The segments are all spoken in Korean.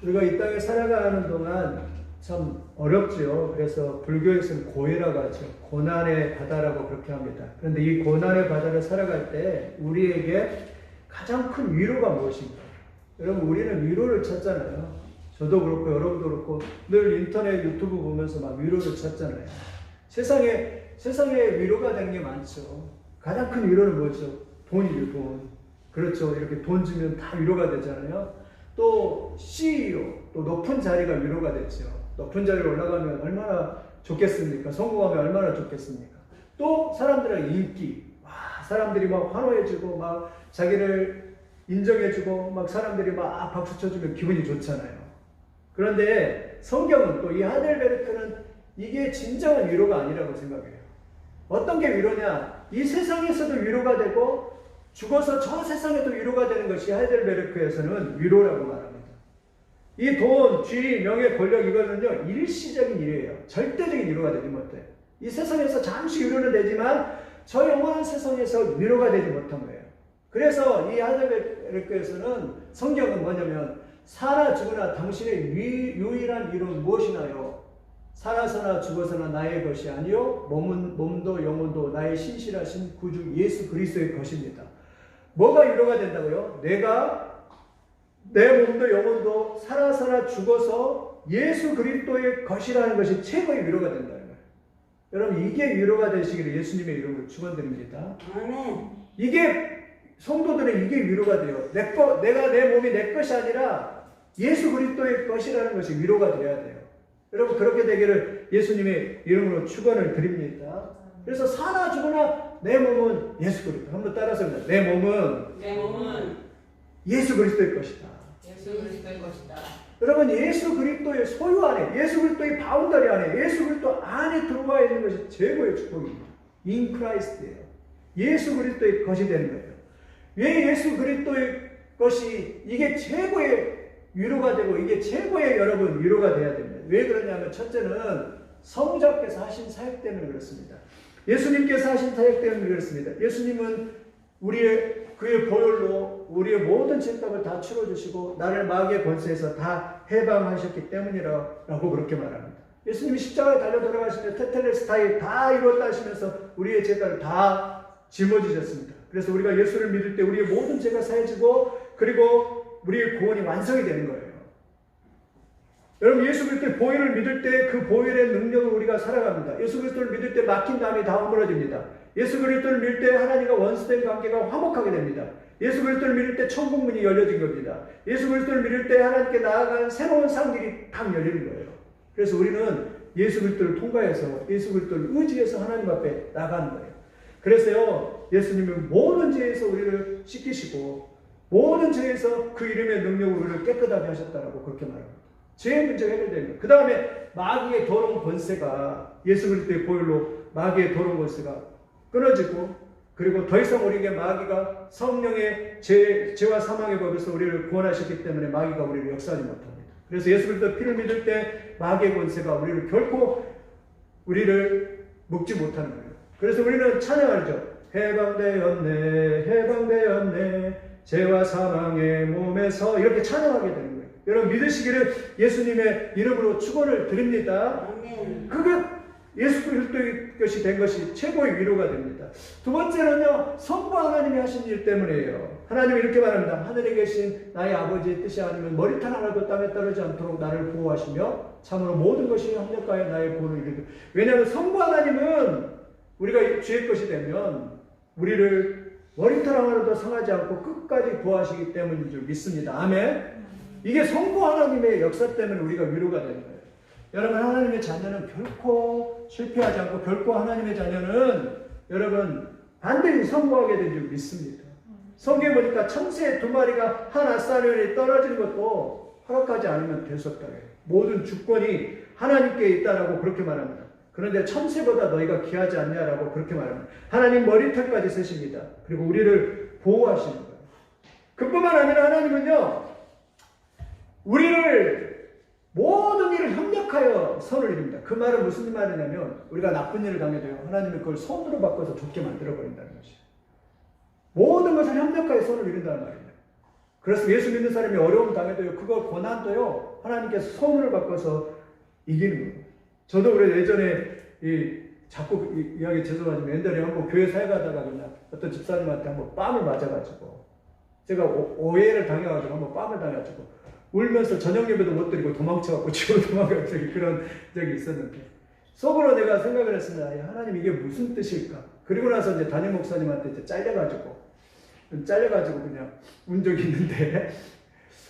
우리가 이 땅에 살아가는 동안 참 어렵죠. 그래서 불교에서는 고해라고 하죠. 고난의 바다라고 그렇게 합니다. 그런데 이 고난의 바다를 살아갈 때 우리에게 가장 큰 위로가 무엇인가? 여러분, 우리는 위로를 찾잖아요. 저도 그렇고 여러분도 그렇고 늘 인터넷 유튜브 보면서 막 위로를 찾잖아요. 세상에 위로가 되는 게 많죠. 가장 큰 위로는 뭐죠? 돈이죠, 돈. 그렇죠. 이렇게 돈 주면 다 위로가 되잖아요. 또 CEO, 또 높은 자리가 위로가 됐죠. 높은 자리에 올라가면 얼마나 좋겠습니까? 성공하면 얼마나 좋겠습니까? 또 사람들의 인기, 사람들이 막 환호해주고 막 자기를 인정해주고 막 사람들이 막 박수 쳐주면 기분이 좋잖아요. 그런데 성경은 또 이 하델베르크는 이게 진정한 위로가 아니라고 생각해요. 어떤 게 위로냐? 이 세상에서도 위로가 되고 죽어서 저 세상에도 위로가 되는 것이 하이델베르크에서는 위로라고 말합니다. 이 돈, 지위, 명예, 권력 이거는요 일시적인 일이에요. 절대적인 위로가 되지 못해요. 이 세상에서 잠시 위로는 되지만 저 영원한 세상에서 위로가 되지 못한 거예요. 그래서 이 하이델베르크에서는 성경은 뭐냐면 사나 죽으나 당신의 유일한 위로는 무엇이나요? 살아서나 죽어서나 나의 것이 아니요 몸도 영혼도 나의 신실하신 구주 예수 그리스도의 것입니다. 뭐가 위로가 된다고요? 내가 내 몸도 영혼도 살아서나 죽어서 예수 그리스도의 것이라는 것이 최고의 위로가 된다는 거예요. 여러분, 이게 위로가 되시기를 예수님의 이름으로 축원드립니다. 아멘. 이게 성도들은 이게 위로가 돼요. 내가 내 몸이 내 것이 아니라 예수 그리스도의 것이라는 것이 위로가 돼야 돼요. 여러분, 그렇게 되기를 예수님의 이름으로 축원을 드립니다. 그래서 사나 죽으나 내 몸은 예수 그리스도. 한번 따라서 합니다. 내 몸은 예수 그리스도의 것이다. 예수 그리스도의 것이다. 여러분, 예수 그리스도의 소유 안에, 예수 그리스도의 바운더리 안에, 예수 그리스도 안에 들어와 있는 것이 최고의 축복입니다. In Christ예요. 예수 그리스도의 것이 되는 거예요. 왜 예수 그리스도의 것이 이게 최고의 위로가 되고 이게 최고의 여러분 위로가 돼야 됩니다. 왜 그러냐면 첫째는 성자께서 하신 사역 때문에 그렇습니다. 예수님께서 하신 사역 때문에 그렇습니다. 예수님은 그의 보혈로 우리의 모든 죄값을 다 치러주시고 나를 마귀의 권세에서 다 해방하셨기 때문이라고 그렇게 말합니다. 예수님이 십자가에 달려 돌아가시며 테텔레스타이 다 이뤘다 하시면서 우리의 죄값을 다 짊어지셨습니다. 그래서 우리가 예수를 믿을 때 우리의 모든 죄가 사해지고 그리고 우리의 구원이 완성이 되는 거예요. 여러분, 예수 그리스도의 보혈을 믿을 때 그 보혈의 능력을 우리가 살아갑니다. 예수 그리스도를 믿을 때 막힌 담이 다 허물어집니다. 예수 그리스도를 믿을 때 하나님과 원수된 관계가 화목하게 됩니다. 예수 그리스도를 믿을 때 천국 문이 열려진 겁니다. 예수 그리스도를 믿을 때 하나님께 나아가는 새로운 상길이 딱 열리는 거예요. 그래서 우리는 예수 그리스도를 통과해서 예수 그리스도를 의지해서 하나님 앞에 나가는 거예요. 그래서요, 예수님은 모든 죄에서 우리를 씻기시고 모든 죄에서 그 이름의 능력으로 우리를 깨끗하게 하셨다라고 그렇게 말합니다. 죄의 문제가 해결됩니다. 그 다음에 마귀의 더러운 권세가 예수 그리스도의 보혈로 마귀의 더러운 권세가 끊어지고 그리고 더 이상 우리에게 마귀가 성령의 죄와 사망의 법에서 우리를 구원하셨기 때문에 마귀가 우리를 역사하지 못합니다. 그래서 예수 그리스도의 피를 믿을 때 마귀의 권세가 우리를 결코 우리를 묶지 못하는 거예요. 그래서 우리는 찬양하죠. 해방되었네, 해방되었네, 죄와 사망의 몸에서 이렇게 찬양하게 되는 거예요. 여러분, 믿으시기를 예수님의 이름으로 축원을 드립니다. 그게 예수 그리스도의 것이 된 것이 최고의 위로가 됩니다. 두 번째는요, 성부 하나님이 하신 일 때문이에요. 하나님이 이렇게 말합니다. 하늘에 계신 나의 아버지의 뜻이 아니면 머리털 하나도 땅에 떨어지지 않도록 나를 보호하시며 참으로 모든 것이 합력하여 나의 구원을 이루게. 왜냐하면 성부 하나님은 우리가 죄의 것이 되면 우리를 머리털 하나도 상하지 않고 끝까지 보호하시기 때문인 줄 믿습니다. 아멘. 이게 성부 하나님의 역사 때문에 우리가 위로가 되는 거예요. 여러분, 하나님의 자녀는 결코 실패하지 않고 결코 하나님의 자녀는 여러분 반드시 성공하게 된 줄 믿습니다. 성경에 보니까 천새 두 마리가 한 아사리온에 떨어지는 것도 허락하지 않으면 될 수 없다. 모든 주권이 하나님께 있다라고 그렇게 말합니다. 그런데 천새보다 너희가 귀하지 않냐라고 그렇게 말합니다. 하나님 머리털까지 세십니다. 그리고 우리를 보호하시는 거예요. 그뿐만 아니라 하나님은요, 우리를 모든 일을 협력하여 선을 이룹니다. 그 말은 무슨 말이냐면 우리가 나쁜 일을 당해도요, 하나님은 그걸 선으로 바꿔서 좋게 만들어버린다는 것이에요. 모든 것을 협력하여 선을 이룬다는 말입니다. 그래서 예수 믿는 사람이 어려움 당해도요, 그거 고난도요, 하나님께서 소문을 바꿔서 이기는 거예요. 저도 그래 예전에 자꾸 이야기 죄송하지만 옛날에 한번 교회 사회 가다가 그냥 어떤 집사님한테 한번 뺨을 맞아가지고 제가 오해를 당해가지고 한번 뺨을 당해가지고 울면서 저녁 예배도 못 드리고 도망쳐갖고 집으로 도망간 그런 적이 있었는데 속으로 내가 생각을 했습니다. 야, 하나님 이게 무슨 뜻일까? 그리고 나서 이제 담임 목사님한테 이제 잘려가지고 그냥 운 적이 있는데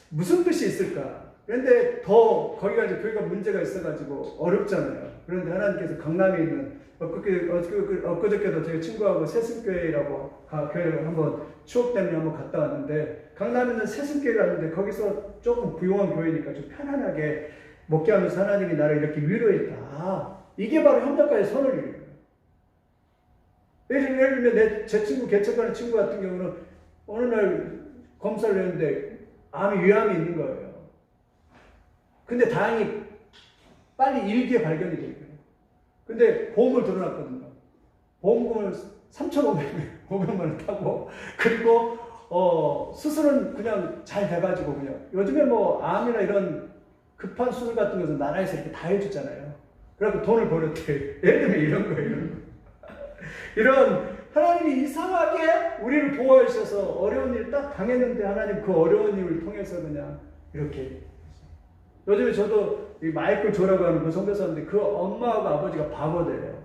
무슨 뜻이 있을까? 그런데 더 거기가 이제 교회가 문제가 있어가지고 어렵잖아요. 그런데 하나님께서 강남에 있는 엊그저께도 저희 친구하고 새순교회라고 교회를 한번 추억 때문에 한번 갔다 왔는데 강남에 있는 새순교회 갔는데 거기서 조금 부유한 교회니까 좀 편안하게 목회하면서 하나님이 나를 이렇게 위로했다. 이게 바로 협력과의 선언이에요. 예를 들면 제 친구 개척하는 친구 같은 경우는 어느 날 검사를 했는데 위암이 있는 거예요. 근데 다행히 빨리 일기에 발견이 된 거예요. 근데 보험을 들어놨거든요. 보험금을 3,500만 원 타고 그리고 수술은 그냥 잘 돼가지고 그냥 요즘에 뭐 암이나 이런 급한 수술 같은 것은 나라에서 이렇게 다 해주잖아요. 그래갖고 돈을 벌었대. 예를 들면 이런 거예요. 이런 하나님이 이상하게 우리를 보호해 주셔서 어려운 일 딱 당했는데 하나님 그 어려운 일을 통해서 그냥 이렇게 요즘에 저도 이 마이클 조라고 하는 그 선교사인데 그 엄마하고 아버지가 바보들이에요.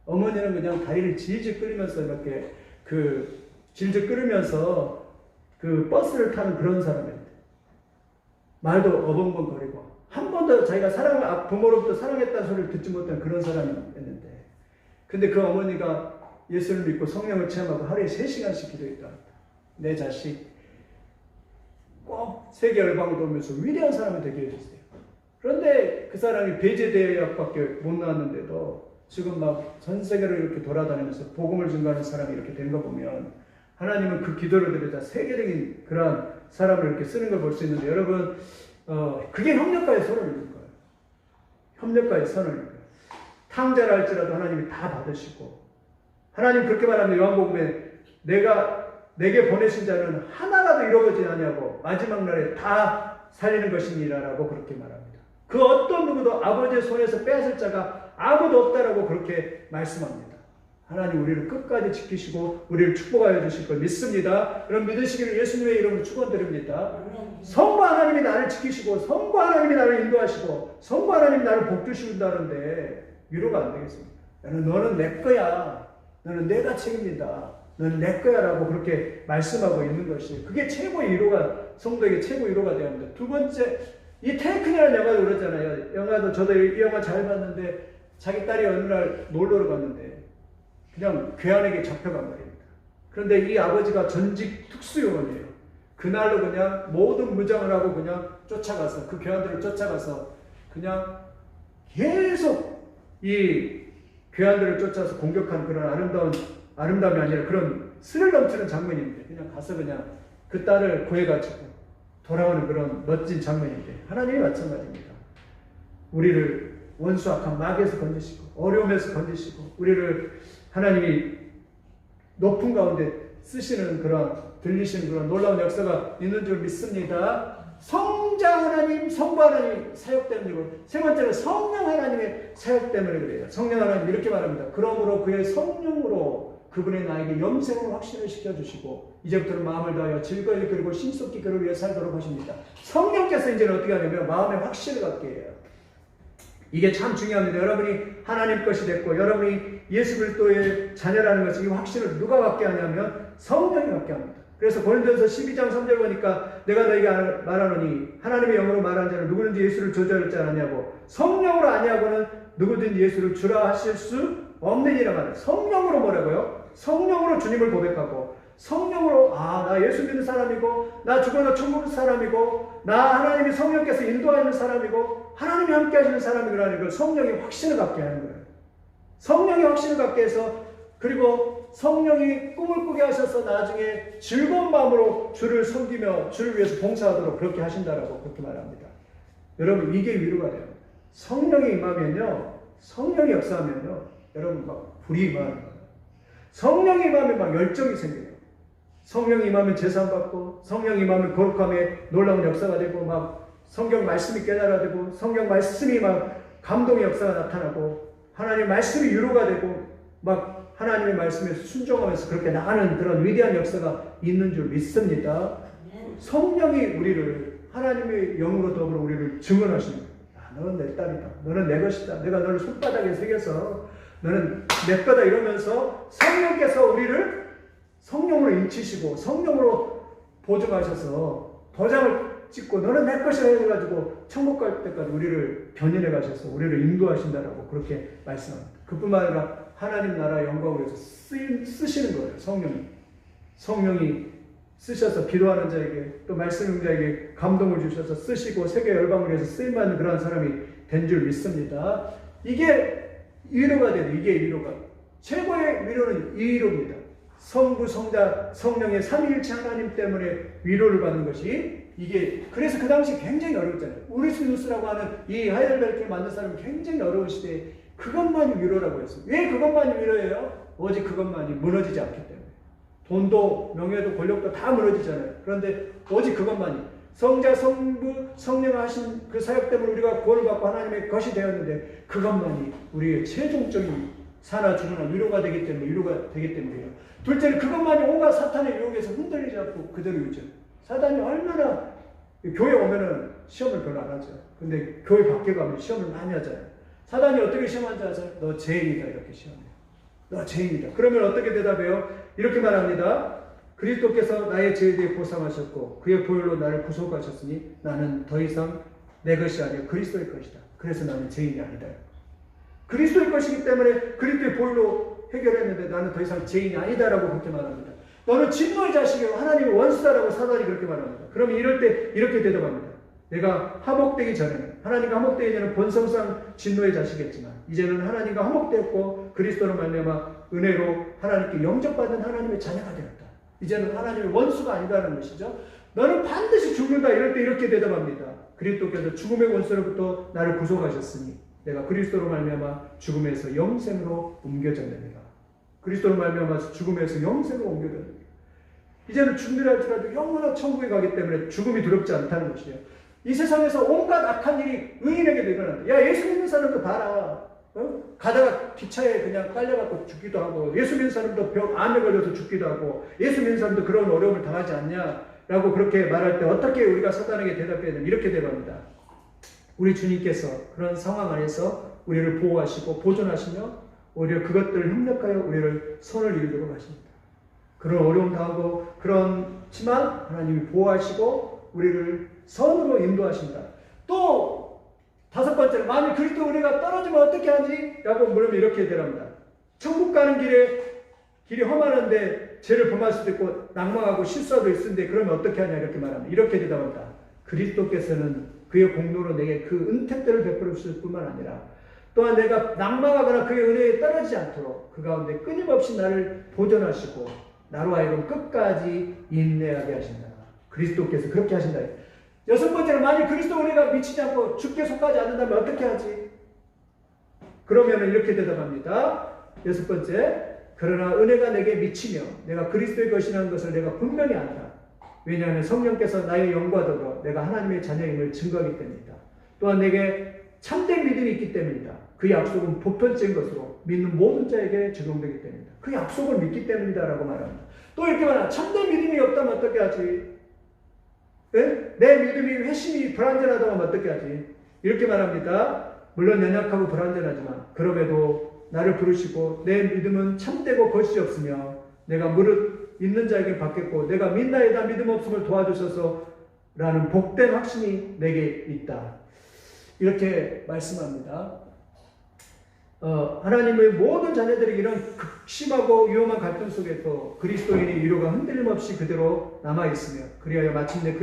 어머니는 그냥 다리를 질질 끌면서 이렇게 질질 끌으면서 버스를 타는 그런 사람인데 말도 어벙벙거리고 한 번도 자기가 부모로부터 사랑했다는 소리를 듣지 못한 그런 사람이었는데 근데 그 어머니가 예수를 믿고 성령을 체험하고 하루에 3시간씩 기도했다. 내 자식 꼭 세계 열방을 돌면서 위대한 사람이 되게 해주세요. 그런데 그 사람이 배제대학밖에 못 나왔는데도 지금 막 전 세계를 이렇게 돌아다니면서 복음을 증거하는 사람이 이렇게 된 거 보면 하나님은 그 기도를 들으자 세계적인 그런 사람을 이렇게 쓰는 걸 볼 수 있는데 여러분 그게 협력과의 선언인 거예요. 협력과의 선언인 거예요. 탕자를 할지라도 하나님이 다 받으시고 하나님 그렇게 말합니다. 요한복음에 내게 보내신 자는 하나라도 잃어버리지 아니하고 마지막 날에 다 살리는 것이니라라고 그렇게 말합니다. 그 어떤 누구도 아버지의 손에서 빼앗을 자가 아무도 없다라고 그렇게 말씀합니다. 하나님 우리를 끝까지 지키시고 우리를 축복하여 주실 걸 믿습니다. 그럼 믿으시기를 예수님의 이름으로 축원드립니다. 성부 하나님이 나를 지키시고 성부 하나님이 나를 인도하시고 성부 하나님이 나를 복주신다는데 위로가 안 되겠습니까? 너는 내 거야. 너는 내가 책임진다. 너는 내 거야 라고 그렇게 말씀하고 있는 것이 그게 최고의 위로가 성도에게 최고의 위로가 되어야 합니다. 두 번째 이 테이큰이라는 영화도 그랬잖아요. 영화도 저도 이 영화 잘 봤는데 자기 딸이 어느 날 놀러를 갔는데 그냥 괴한에게 잡혀간 말입니다. 그런데 이 아버지가 전직 특수요원이에요. 그날로 그냥 모든 무장을 하고 그냥 쫓아가서 그 괴한들을 쫓아가서 그냥 계속 이 괴한들을 쫓아서 공격하는 그런 아름다움이 아니라 그런 스릴 넘치는 장면인데 그냥 가서 그냥 그 딸을 구해가지고 돌아오는 그런 멋진 장면인데 하나님이 마찬가지입니다. 우리를 원수 악한 마귀에서 건지시고 어려움에서 건지시고 우리를 하나님이 높은 가운데 쓰시는 그런 들리시는 그런 놀라운 역사가 있는 줄 믿습니다. 성자 하나님, 성부 하나님 사역 때문이고 세 번째는 성령 하나님의 사역 때문에 그래요. 성령 하나님 이렇게 말합니다. 그러므로 그의 성령으로 그분의 나에게 영생을 확신을 시켜주시고 이제부터는 마음을 다하여 즐거이 그리고 신속히 그를 위해 살도록 하십니다. 성령께서 이제는 어떻게 하냐면 마음에 확신을 갖게 해요. 이게 참 중요합니다. 여러분이 하나님 것이 됐고 여러분이 예수 그리스도의 자녀라는 것이 이 확신을 누가 갖게 하냐면 성령이 갖게 합니다. 그래서 고린도전서 12장 3절 보니까 내가 너에게 말하노니 하나님의 영으로 말하는 자는 누구든지 예수를 저주할 자 아니하고 성령으로 아니하고는 누구든지 예수를 주라 하실 수 없느니라 말해요. 성령으로 뭐라고요? 성령으로 주님을 고백하고 성령으로 나 예수 믿는 사람이고 나 죽어서 천국 사람이고 나 하나님이 성령께서 인도하는 사람이고 하나님이 함께 하시는 사람이라는 걸 성령이 확신을 갖게 하는 거예요. 성령이 확신을 갖게 해서 그리고 성령이 꿈을 꾸게 하셔서 나중에 즐거운 마음으로 주를 섬기며 주를 위해서 봉사하도록 그렇게 하신다라고 그렇게 말합니다. 여러분 이게 위로가 돼요. 성령이 임하면요, 성령이 역사하면요, 여러분 막 불이 임하는 거예요. 성령이 임하면 막 열정이 생겨요. 성령이 임하면 제사함 받고, 성령이 임하면 거룩함에 놀라운 역사가 되고, 막 성경 말씀이 깨달아지고, 성경 말씀이 막 감동의 역사가 나타나고, 하나님의 말씀이 위로가 되고, 막 하나님의 말씀에 순종하면서 그렇게 나가는 그런 위대한 역사가 있는 줄 믿습니다. 성령이 우리를 하나님의 영으로 더불어 우리를 증언하시는 거예요. 너는 내 딸이다. 너는 내 것이다. 내가 너를 손바닥에 새겨서 너는 내 거다 이러면서 성령께서 우리를 성령으로 인치시고 성령으로 보증하셔서 도장을 찍고 너는 내 것이라 해가지고 천국 갈 때까지 우리를 견인해 가셔서 우리를 인도하신다라고 그렇게 말씀합니다. 그뿐만 아니라 하나님 나라 영광을 위해서 쓰시는 거예요. 성령이 쓰셔서 기도하는 자에게 또 말씀 자에게 감동을 주셔서 쓰시고 세계 열방을 위해서 쓰임받는 그러한 사람이 된 줄 믿습니다. 이게 위로가 돼요. 이게 위로가. 최고의 위로는 이 위로입니다. 성부, 성자, 성령의 삼위일체 하나님 때문에 위로를 받는 것이 이게 그래서 그 당시 굉장히 어려웠잖아요. 우리스누스라고 하는 이 하이델베르크를 만든 사람이 굉장히 어려운 시대에 그것만이 위로라고 했어요. 왜 그것만이 위로예요? 오직 그것만이 무너지지 않기 때문에. 돈도 명예도 권력도 다 무너지잖아요. 그런데 오직 그것만이 성자, 성부, 성령 하신 그 사역 때문에 우리가 구원을 받고 하나님의 것이 되었는데 그것만이 우리의 최종적인 사나 죽으나 위로가 되기 때문이에요. 둘째는 그것만이 온갖 사탄의 유혹에서 흔들리지 않고 그대로 유지해요. 사단이 얼마나 교회 오면은 시험을 별로 안 하죠. 근데 교회 밖에 가면 시험을 많이 하잖아요. 사단이 어떻게 시험하는지 아세요? 너 죄인이다 이렇게 시험해요. 너 죄인이다. 그러면 어떻게 대답해요? 이렇게 말합니다. 그리스도께서 나의 죄에 대해 보상하셨고 그의 보혈로 나를 구속하셨으니 나는 더 이상 내 것이 아니라 그리스도의 것이다. 그래서 나는 죄인이 아니다. 그리스도의 것이기 때문에 그리스도의 보혈로 해결했는데 나는 더 이상 죄인이 아니다라고 그렇게 말합니다. 너는 진노의 자식이고 하나님의 원수다라고 사단이 그렇게 말합니다. 그러면 이럴 때 이렇게 대답합니다. 내가 화목되기 전에 하나님과 화목되기 전에 본성상 진노의 자식이었지만 이제는 하나님과 화목되었고 그리스도로 말미암아 은혜로 하나님께 영접받은 하나님의 자녀가 되었다. 이제는 하나님의 원수가 아니다라는 것이죠. 너는 반드시 죽는다. 이럴 때 이렇게 대답합니다. 그리스도께서 죽음의 원수로부터 나를 구속하셨으니 내가 그리스도로 말미암아 죽음에서 영생으로 옮겨졌느니라. 그리스도로 말미암아 죽음에서 영생으로 옮겨졌느니라. 이제는 죽느라 할지라도 영원한 천국에 가기 때문에 죽음이 두렵지 않다는 것이에요. 이 세상에서 온갖 악한 일이 의인에게도 일어난다. 야, 예수 믿는 사람도 봐라. 가다가 기차에 그냥 깔려갖고 죽기도 하고, 예수 믿는 사람도 암에 걸려서 죽기도 하고, 예수 믿는 사람도 그런 어려움을 당하지 않냐라고 그렇게 말할 때 어떻게 우리가 사단에게 대답해야 되냐? 이렇게 대답합니다. 우리 주님께서 그런 상황 안에서 우리를 보호하시고 보존하시며 오히려 그것들을 협력하여 우리를 선을 이루도록 하십니다. 그런 어려움 당하고 그렇지만 하나님이 보호하시고 우리를 선으로 인도하신다. 또 다섯 번째로 만일 그리스도 은혜가 떨어지면 어떻게 하지? 라고 물으면 이렇게 대답합니다. 천국 가는 길이 험하는데 죄를 범할 수도 있고 낭망하고 실수하고 있는데 그러면 어떻게 하냐 이렇게 말합니다. 이렇게 대답합니다. 그리스도께서는 그의 공로로 내게 그 은택들을 베풀어 주실 뿐만 아니라 또한 내가 낭망하거나 그의 은혜에 떨어지지 않도록 그 가운데 끊임없이 나를 보존하시고 나로 하여금 끝까지 인내하게 하신다. 그리스도께서 그렇게 하신다. 여섯 번째는 만일 그리스도 은혜가 미치지 않고 죽게 속하지 않는다면 어떻게 하지? 그러면 이렇게 대답합니다. 여섯 번째, 그러나 은혜가 내게 미치며 내가 그리스도의 것이라는 것을 내가 분명히 안다. 왜냐하면 성령께서 나의 영과 더불어 내가 하나님의 자녀임을 증거하기 때문이다. 또한 내게 참된 믿음이 있기 때문이다. 그 약속은 보편적인 것으로 믿는 모든 자에게 적용되기 때문이다. 그 약속을 믿기 때문이다 라고 말합니다. 또 이렇게 말합니다. 참된 믿음이 없다면 어떻게 하지? 네? 내 믿음이 회심이 불완전하다면 어떻게 하지? 이렇게 말합니다. 물론 연약하고 불완전하지만 그럼에도 나를 부르시고 내 믿음은 참되고 거짓이 없으며 내가 무릇 있는 자에게 받겠고 내가 믿나이다 믿음 없음을 도와주셔서 라는 복된 확신이 내게 있다. 이렇게 말씀합니다. 하나님의 모든 자녀들에게 이런 극심하고 위험한 갈등 속에서 그리스도인의 위로가 흔들림 없이 그대로 남아있으며 그리하여 마침내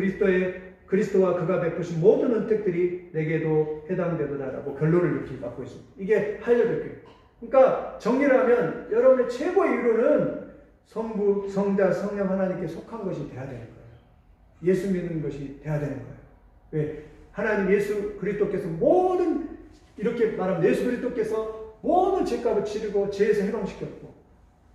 그리스도와 그가 베푸신 모든 은택들이 내게도 해당되도다라고 결론을 이렇게 갖고 있습니다. 이게 하이델베르크. 그러니까 정리를 하면 여러분의 최고의 위로는 성부, 성자, 성령 하나님께 속한 것이 돼야 되는 거예요. 예수 믿는 것이 돼야 되는 거예요. 왜? 하나님 예수 그리스도께서 모든 이렇게 말하면 예수 그리스도께서 모든 죄값을 치르고 죄에서 해방시켰고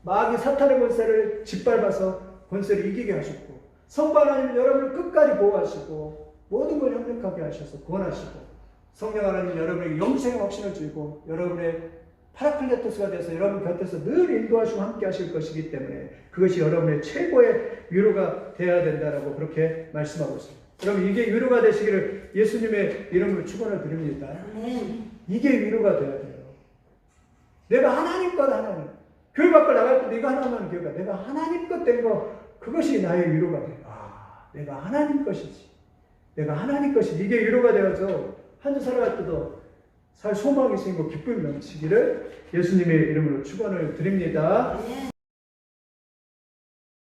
마귀 사탄의 권세를 짓밟아서 권세를 이기게 하셨고, 성부 하나님 여러분을 끝까지 보호하시고 모든 걸 협력하게 하셔서 구원하시고, 성령 하나님 여러분에게 영생의 확신을 주고 여러분의 파라클레토스가 돼서 여러분 곁에서 늘 인도하시고 함께 하실 것이기 때문에 그것이 여러분의 최고의 위로가 되어야 된다라고 그렇게 말씀하고 있습니다. 여러분, 이게 위로가 되시기를 예수님의 이름으로 축원을 드립니다. 이게 위로가 되어야 돼요. 내가 하나님 것, 하나님 교회 밖을 나갈 때 내가 하나만 교회가 내가 하나님 것 된 거, 그것이 나의 위로가 돼요. 아, 내가 하나님 것이지, 내가 하나님 것이지. 이게 위로가 되어서 한 주 살아갈 때도 살 소망이 생기고 기쁨이 넘치기를 예수님의 이름으로 축원을 드립니다.